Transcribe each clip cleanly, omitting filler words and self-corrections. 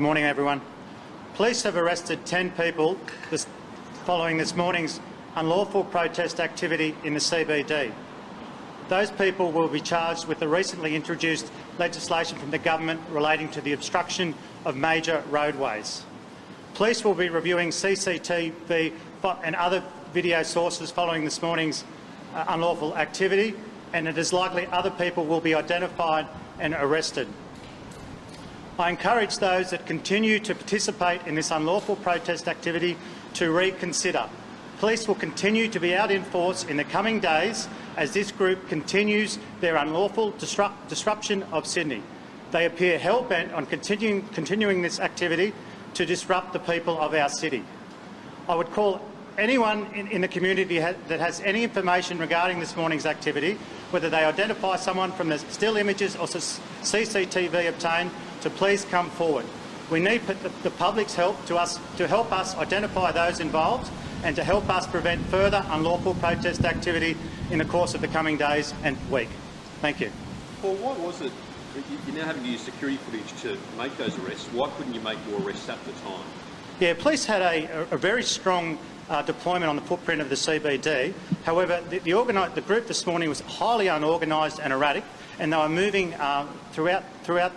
Good morning, everyone. Police have arrested 10 people following this morning's unlawful protest activity in the CBD. Those people will be charged with the recently introduced legislation from the government relating to the obstruction of major roadways. Police will be reviewing CCTV and other video sources following this morning's unlawful activity, and it is likely other people will be identified and arrested. I encourage those that continue to participate in this unlawful protest activity to reconsider. Police will continue to be out in force in the coming days as this group continues their unlawful disruption of Sydney. They appear hell-bent on continuing this activity to disrupt the people of our city. I would call anyone in the community that has any information regarding this morning's activity, whether they identify someone from the still images or CCTV obtained, to please come forward. We need the public's help to help us identify those involved and to help us prevent further unlawful protest activity in the course of the coming days and week. Thank you. Paul, why was it you're now having to use security footage to make those arrests? Why couldn't you make your arrests at the time? Yeah, police had a very strong deployment on the footprint of the CBD. However, the group this morning was highly unorganised and erratic, and they were moving throughout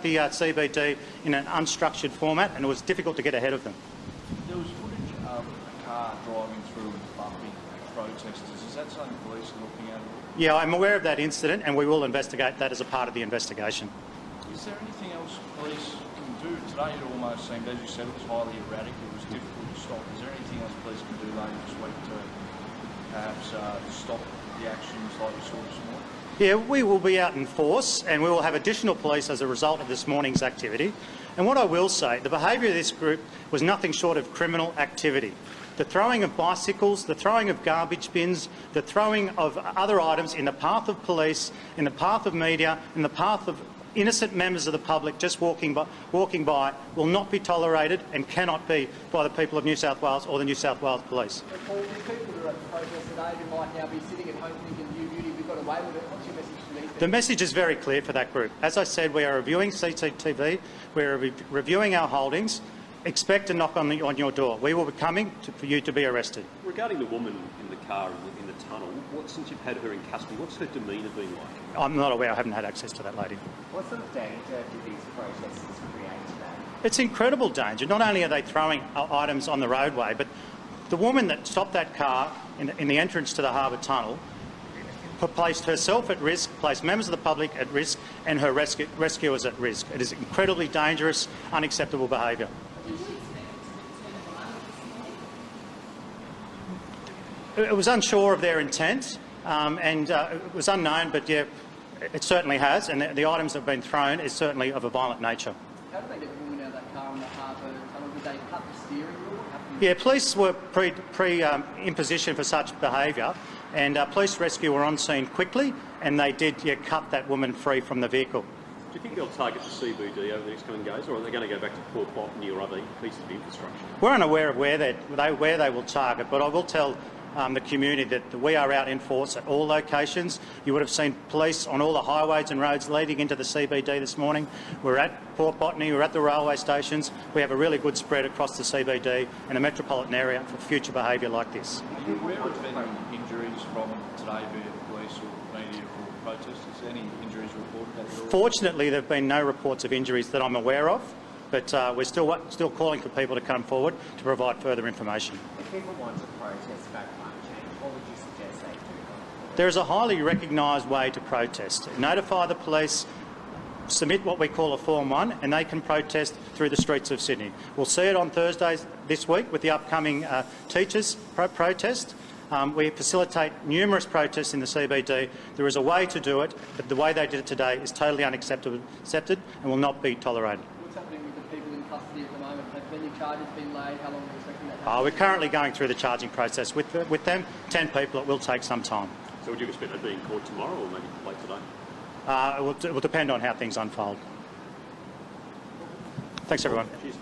the CBD in an unstructured format, and it was difficult to get ahead of them. There was footage of a car driving through and bumping protesters. Is that something police are looking at? Yeah, I'm aware of that incident, and we will investigate that as a part of the investigation. Is there anything else police can do? Today it almost seemed, as you said, it was highly erratic, it was difficult to stop. Is there anything else police can do later this week to perhaps stop the actions like we saw this morning? Yeah, we will be out in force, and we will have additional police as a result of this morning's activity. And what I will say, the behaviour of this group was nothing short of criminal activity. The throwing of bicycles, the throwing of garbage bins, the throwing of other items in the path of police, in the path of media, in the path of innocent members of the public just walking by will not be tolerated and cannot be by the people of New South Wales or the New South Wales Police. Paul, there's people that are at the protest today who might now be sitting at home thinking, you beauty, we've got away with it. What's your message to these people? The message is very clear for that group. As I said, we are reviewing CCTV, we are reviewing our holdings. Expect a knock on your door. We will be coming for you to be arrested. Regarding the woman in the car in the tunnel, since you've had her in custody, what's her demeanour been like? I'm not aware. I haven't had access to that lady. What sort of danger do these protesters create today? It's incredible danger. Not only are they throwing items on the roadway, but the woman that stopped that car in the entrance to the Harbour Tunnel placed herself at risk, placed members of the public at risk, and her rescuers at risk. It is incredibly dangerous, unacceptable behaviour. It was unsure of their intent, and it was unknown, but yeah, it certainly has, and the items that have been thrown is certainly of a violent nature. How did they get the woman out of that car in the harbour tunnel? Did they cut the steering wheel? Yeah, police were in position for such behaviour, and police rescue were on scene quickly, and they did cut that woman free from the vehicle. Do you think they'll target the CBD over the next coming days, or are they going to go back to Port Botany or other pieces of infrastructure? We're unaware of where they will target, but I will tell the community that we are out in force at all locations. You would have seen police on all the highways and roads leading into the CBD this morning. We're at Port Botany, we're at the railway stations. We have a really good spread across the CBD and the metropolitan area for future behaviour like this. Are you aware of any injuries from today, be it police or media or protesters? Any injuries reported? Fortunately, there have been no reports of injuries that I'm aware of, but we're still calling for people to come forward to provide further information. If people want to protest about climate change, what would you suggest they do? There is a highly recognised way to protest. Notify the police, submit what we call a Form 1, and they can protest through the streets of Sydney. We'll see it on Thursdays this week with the upcoming teachers' protest. We facilitate numerous protests in the CBD. There is a way to do it, but the way they did it today is totally unacceptable and will not be tolerated. What's happening with the people in custody at the moment? Have any charges been laid? How long are you expecting that to happen? We're currently going through the charging process with them. 10 people. It will take some time. So would you expect that to be in court tomorrow or maybe late today? It will depend on how things unfold. Thanks, everyone. Cheers.